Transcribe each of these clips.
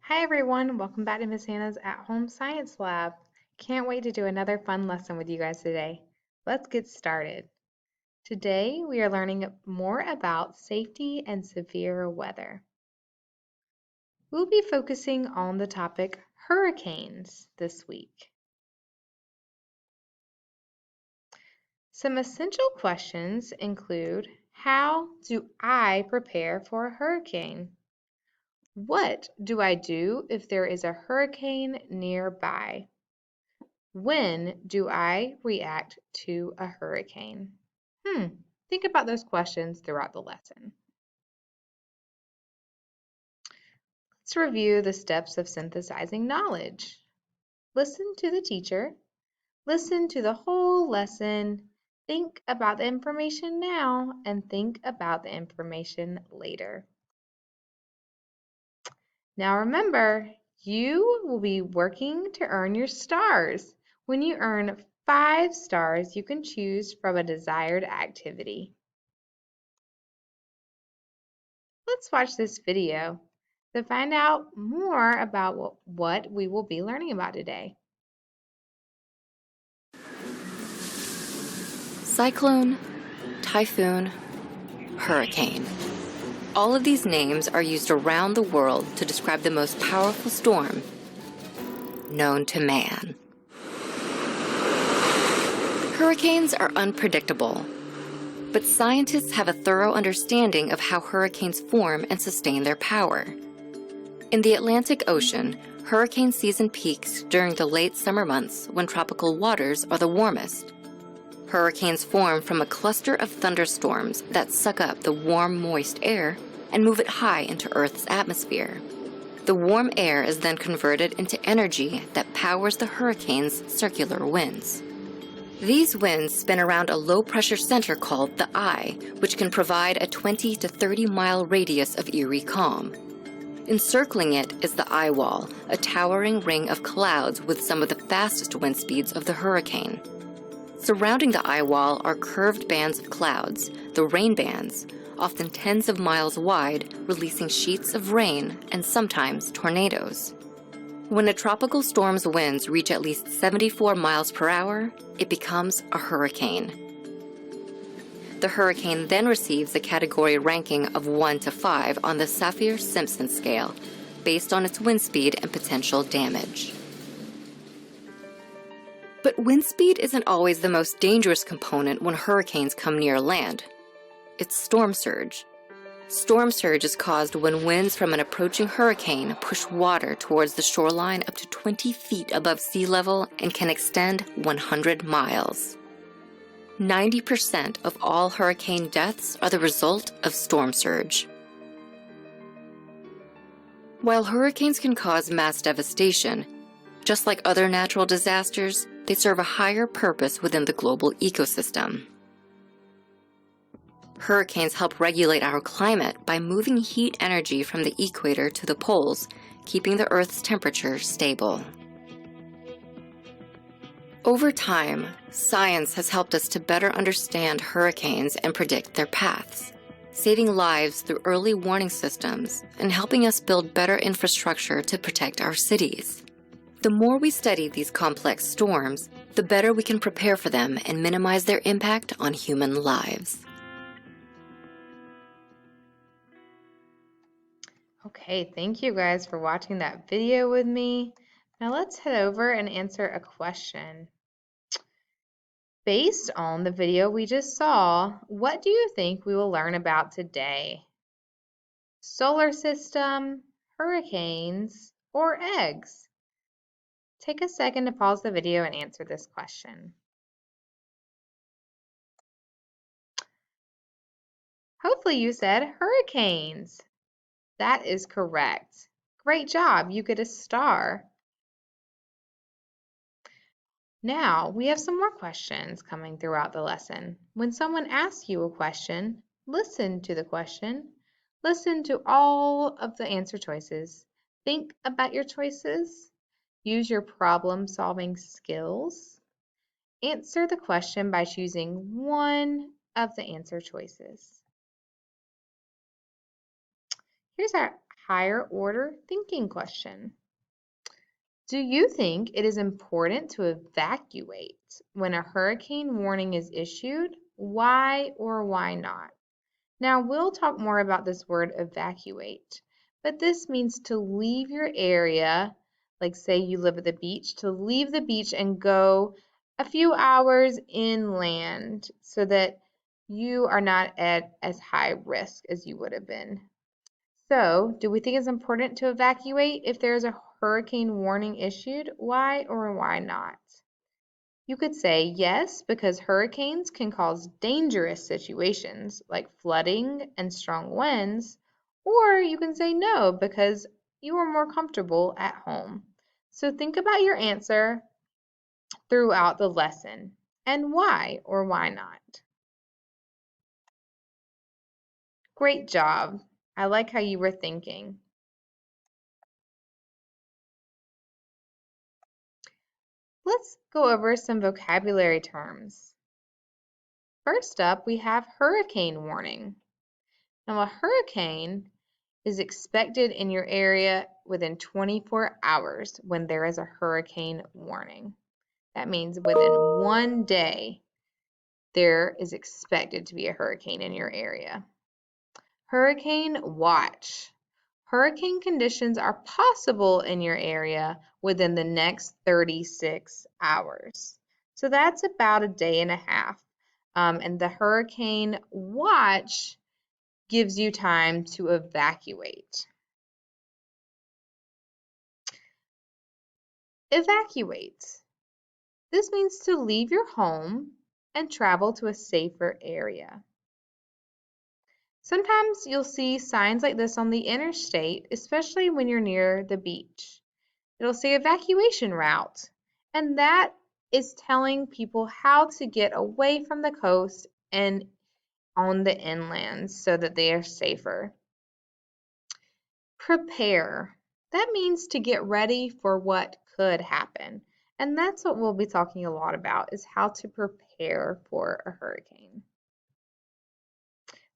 Hi everyone, welcome back to Miss Hannah's At Home Science Lab. Can't wait to do another fun lesson with you guys today. Let's get started. Today we are learning more about safety and severe weather. We'll be focusing on the topic hurricanes this week. Some essential questions include, how do I prepare for a hurricane? What do I do if there is a hurricane nearby? When do I react to a hurricane? Think about those questions throughout the lesson. Let's review the steps of synthesizing knowledge. Listen to the teacher. Listen to the whole lesson. Think about the information now and think about the information later. Now remember, you will be working to earn your stars. When you earn 5 stars, you can choose from a desired activity. Let's watch this video to find out more about what we will be learning about today. Cyclone, typhoon, hurricane. All of these names are used around the world to describe the most powerful storm known to man. Hurricanes are unpredictable, but scientists have a thorough understanding of how hurricanes form and sustain their power. In the Atlantic Ocean, hurricane season peaks during the late summer months when tropical waters are the warmest. Hurricanes form from a cluster of thunderstorms that suck up the warm, moist air and move it high into Earth's atmosphere. The warm air is then converted into energy that powers the hurricane's circular winds. These winds spin around a low-pressure center called the eye, which can provide a 20 to 30-mile radius of eerie calm. Encircling it is the eye wall, a towering ring of clouds with some of the fastest wind speeds of the hurricane. Surrounding the eye wall are curved bands of clouds, the rain bands, often tens of miles wide, releasing sheets of rain and sometimes tornadoes. When a tropical storm's winds reach at least 74 miles per hour, it becomes a hurricane. The hurricane then receives a category ranking of 1 to 5 on the Saffir-Simpson scale, based on its wind speed and potential damage. But wind speed isn't always the most dangerous component when hurricanes come near land. It's storm surge. Storm surge is caused when winds from an approaching hurricane push water towards the shoreline up to 20 feet above sea level and can extend 100 miles. 90% of all hurricane deaths are the result of storm surge. While hurricanes can cause mass devastation, just like other natural disasters, they serve a higher purpose within the global ecosystem. Hurricanes help regulate our climate by moving heat energy from the equator to the poles, keeping the Earth's temperature stable. Over time, science has helped us to better understand hurricanes and predict their paths, saving lives through early warning systems and helping us build better infrastructure to protect our cities. The more we study these complex storms, the better we can prepare for them and minimize their impact on human lives. Okay, thank you guys for watching that video with me. Now let's head over and answer a question. Based on the video we just saw, what do you think we will learn about today? Solar system, hurricanes, or eggs? Take a second to pause the video and answer this question. Hopefully you said hurricanes. That is correct. Great job, you get a star. Now, we have some more questions coming throughout the lesson. When someone asks you a question, listen to the question. Listen to all of the answer choices. Think about your choices. Use your problem-solving skills. Answer the question by choosing one of the answer choices. Here's higher order thinking question. Do you think it is important to evacuate when a hurricane warning is issued? Why or why not? Now, we'll talk more about this word evacuate, but this means to leave your area, like say you live at the beach, to leave the beach and go a few hours inland so that you are not at as high risk as you would have been. So, do we think it's important to evacuate if there's a hurricane warning issued? Why or why not? You could say yes, because hurricanes can cause dangerous situations like flooding and strong winds, or you can say no, because you are more comfortable at home. So think about your answer throughout the lesson and why or why not. Great job. I like how you were thinking. Let's go over some vocabulary terms. First up, we have hurricane warning. Now, a hurricane is expected in your area within 24 hours when there is a hurricane warning. That means within 1 day, there is expected to be a hurricane in your area. Hurricane watch. Hurricane conditions are possible in your area within the next 36 hours. So that's about a day and a half. And the hurricane watch gives you time to evacuate. Evacuate. This means to leave your home and travel to a safer area. Sometimes you'll see signs like this on the interstate, especially when you're near the beach. It'll say evacuation route, and that is telling people how to get away from the coast and on the inland so that they are safer. Prepare. That means to get ready for what could happen. And that's what we'll be talking a lot about, is how to prepare for a hurricane.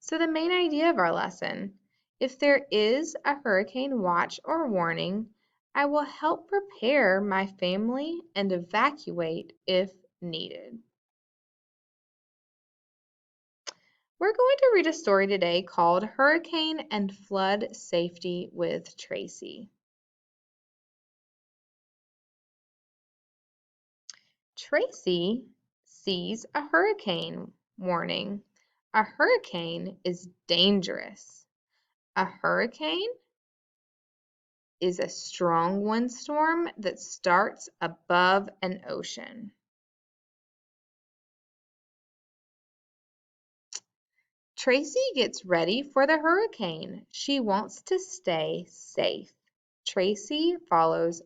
So the main idea of our lesson, if there is a hurricane watch or warning, I will help prepare my family and evacuate if needed. We're going to read a story today called Hurricane and Flood Safety with Tracy. Tracy sees a hurricane warning. A hurricane is dangerous. A hurricane is a strong windstorm that starts above an ocean. Tracy gets ready for the hurricane. She wants to stay safe. Tracy follows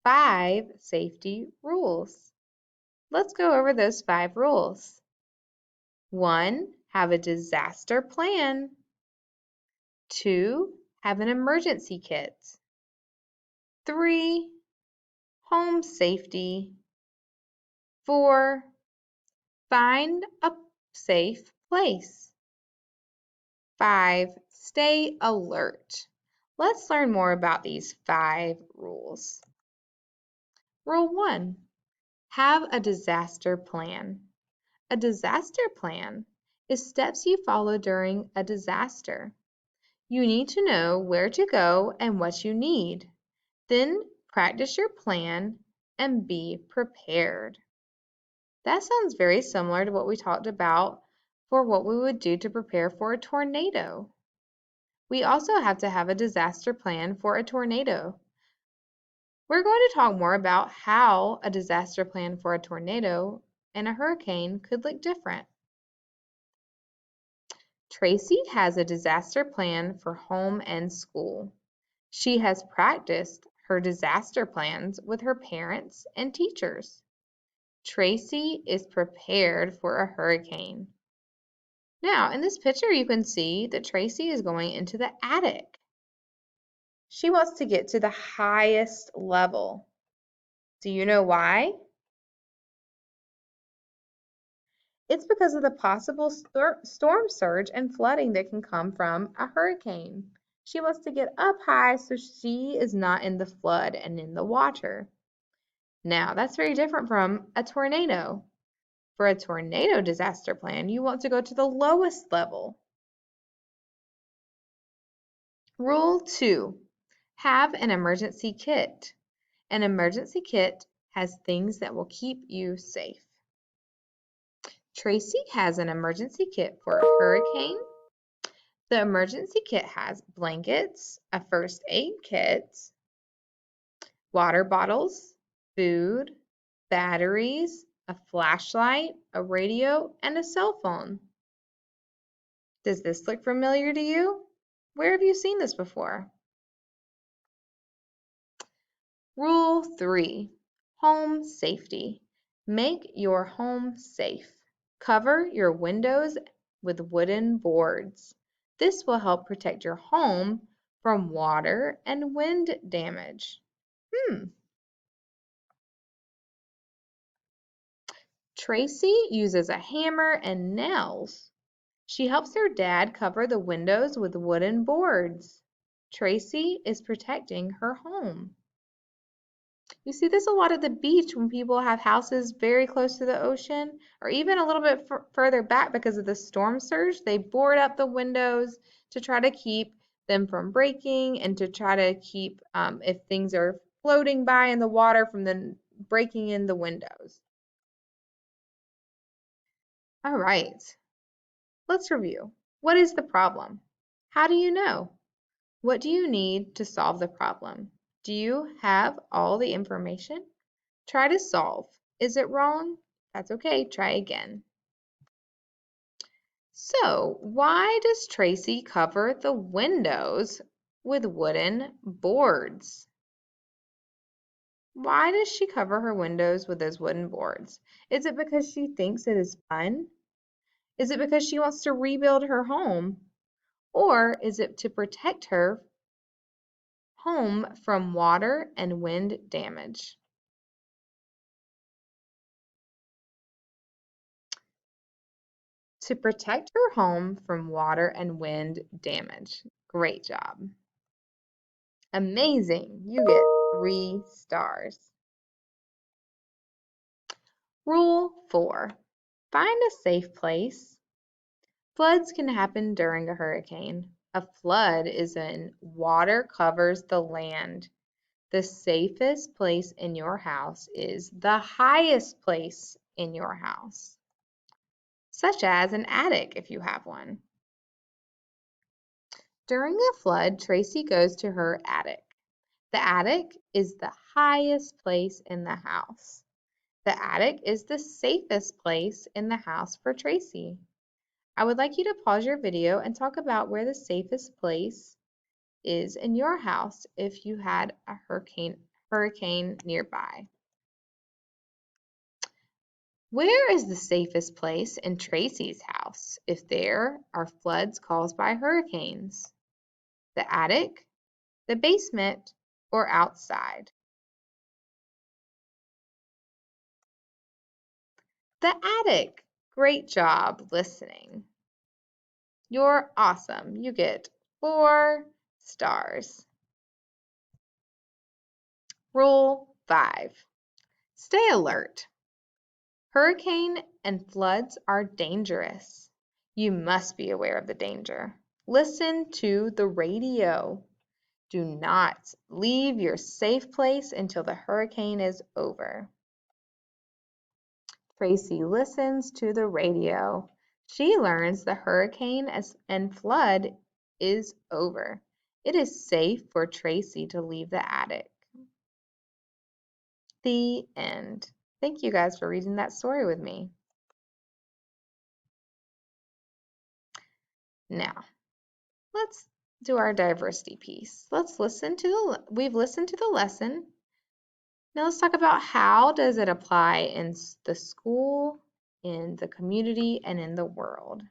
5 safety rules. Let's go over those 5 rules. 1, have a disaster plan. 2, have an emergency kit. 3, home safety. 4, find a safe place. 5, stay alert. Let's learn more about these 5 rules. Rule 1, have a disaster plan. A disaster plan is steps you follow during a disaster. You need to know where to go and what you need. Then practice your plan and be prepared. That sounds very similar to what we talked about for what we would do to prepare for a tornado. We also have to have a disaster plan for a tornado. We're going to talk more about how a disaster plan for a tornado and a hurricane could look different. Tracy has a disaster plan for home and school. She has practiced her disaster plans with her parents and teachers. Tracy is prepared for a hurricane. Now, in this picture, you can see that Tracy is going into the attic. She wants to get to the highest level. Do you know why? It's because of the possible storm surge and flooding that can come from a hurricane. She wants to get up high so she is not in the flood and in the water. Now, that's very different from a tornado. For a tornado disaster plan, you want to go to the lowest level. Rule 2, have an emergency kit. An emergency kit has things that will keep you safe. Tracy has an emergency kit for a hurricane. The emergency kit has blankets, a first aid kit, water bottles, food, batteries, a flashlight, a radio, and a cell phone. Does this look familiar to you? Where have you seen this before? Rule 3, home safety. Make your home safe. Cover your windows with wooden boards. This will help protect your home from water and wind damage. Tracy uses a hammer and nails. She helps her dad cover the windows with wooden boards. Tracy is protecting her home. You see this a lot at the beach when people have houses very close to the ocean or even a little bit further back because of the storm surge. They board up the windows to try to keep them from breaking and to try to keep if things are floating by in the water from then breaking in the windows. All right, let's review. What is the problem? How do you know? What do you need to solve the problem? Do you have all the information? Try to solve. Is it wrong? That's okay, try again. So, why does Tracy cover the windows with wooden boards? Why does she cover her windows with those wooden boards? Is it because she thinks it is fun? Is it because she wants to rebuild her home? Or is it to protect her home from water and wind damage? To protect her home from water and wind damage. Great job. Amazing. You get 3 stars. Rule 4. Find a safe place. Floods can happen during a hurricane. A flood is when water covers the land. The safest place in your house is the highest place in your house, such as an attic if you have one. During a flood, Tracy goes to her attic. The attic is the highest place in the house. The attic is the safest place in the house for Tracy. I would like you to pause your video and talk about where the safest place is in your house if you had a hurricane nearby. Where is the safest place in Tracy's house if there are floods caused by hurricanes? The attic, the basement, or outside? The attic. Great job listening. You're awesome. You get 4 stars. Rule 5. Stay alert. Hurricane and floods are dangerous. You must be aware of the danger. Listen to the radio. Do not leave your safe place until the hurricane is over. Tracy listens to the radio. She learns the hurricane and flood is over. It is safe for Tracy to leave the attic. The end. Thank you guys for reading that story with me. Now, let's do our diversity piece. We've listened to the lesson. Now let's talk about how does it apply in the school, in the community, and in the world.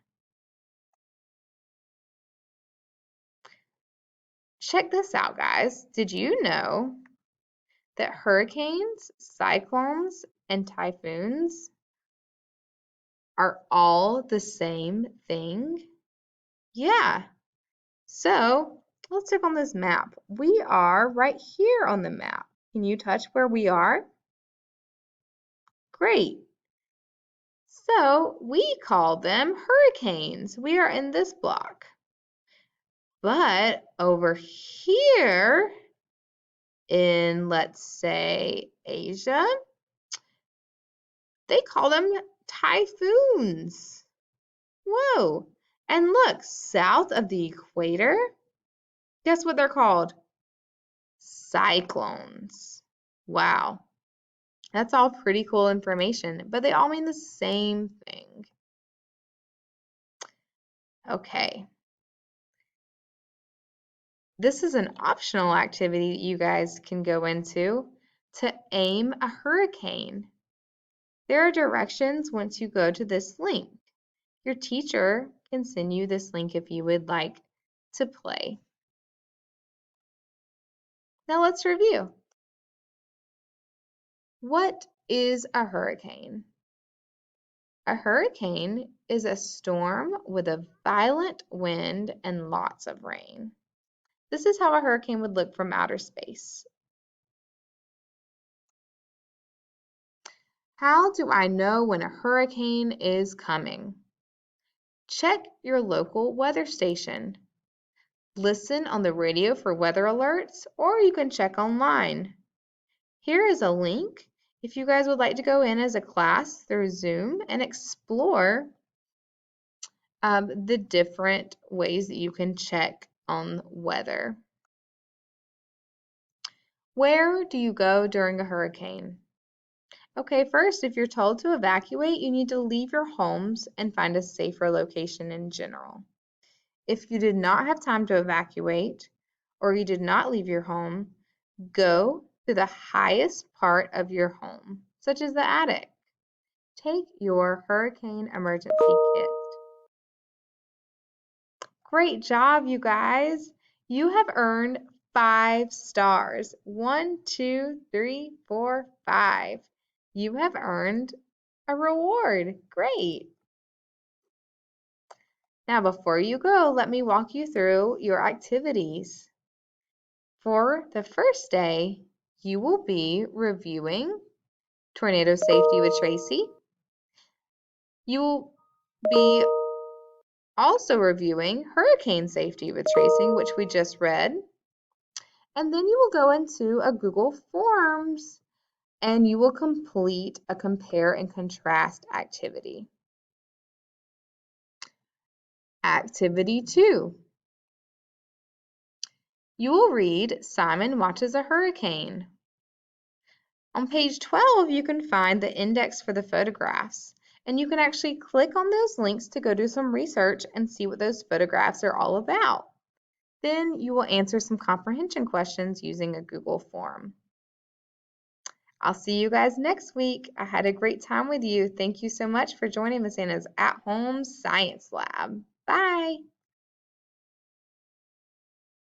Check this out, guys. Did you know that hurricanes, cyclones, and typhoons are all the same thing? Yeah. So Let's check on this map. We are right here on the map. Can you touch where we are? Great. So we call them hurricanes. We are in this block. But over here in, let's say, Asia, they call them typhoons. Whoa. And look, south of the equator, guess what they're called? Cyclones. Wow. That's all pretty cool information, but they all mean the same thing. Okay. This is an optional activity that you guys can go into to aim a hurricane. There are directions once you go to this link. Your teacher can send you this link if you would like to play. Now let's review. What is a hurricane? A hurricane is a storm with a violent wind and lots of rain. This is how a hurricane would look from outer space. How do I know when a hurricane is coming? Check your local weather station. Listen on the radio for weather alerts, or you can check online. Here is a link if you guys would like to go in as a class through Zoom and explore the different ways that you can check on weather. Where do you go during a hurricane? Okay, first, if you're told to evacuate, you need to leave your homes and find a safer location in general. If you did not have time to evacuate, or you did not leave your home, go to the highest part of your home, such as the attic. Take your hurricane emergency kit. Great job, you guys. You have earned 5 stars. 1, 2, 3, 4, 5. You have earned a reward. Great. Now, before you go, let me walk you through your activities. For the first day, you will be reviewing tornado safety with Tracy. You will be also reviewing hurricane safety with Tracy, which we just read. And then you will go into a Google Forms and you will complete a compare and contrast activity. Activity 2. You will read Simon Watches a Hurricane. On page 12, you can find the index for the photographs, and you can actually click on those links to go do some research and see what those photographs are all about. Then you will answer some comprehension questions using a Google form. I'll see you guys next week. I had a great time with you. Thank you so much for joining Miss Anna's At Home Science Lab. Bye.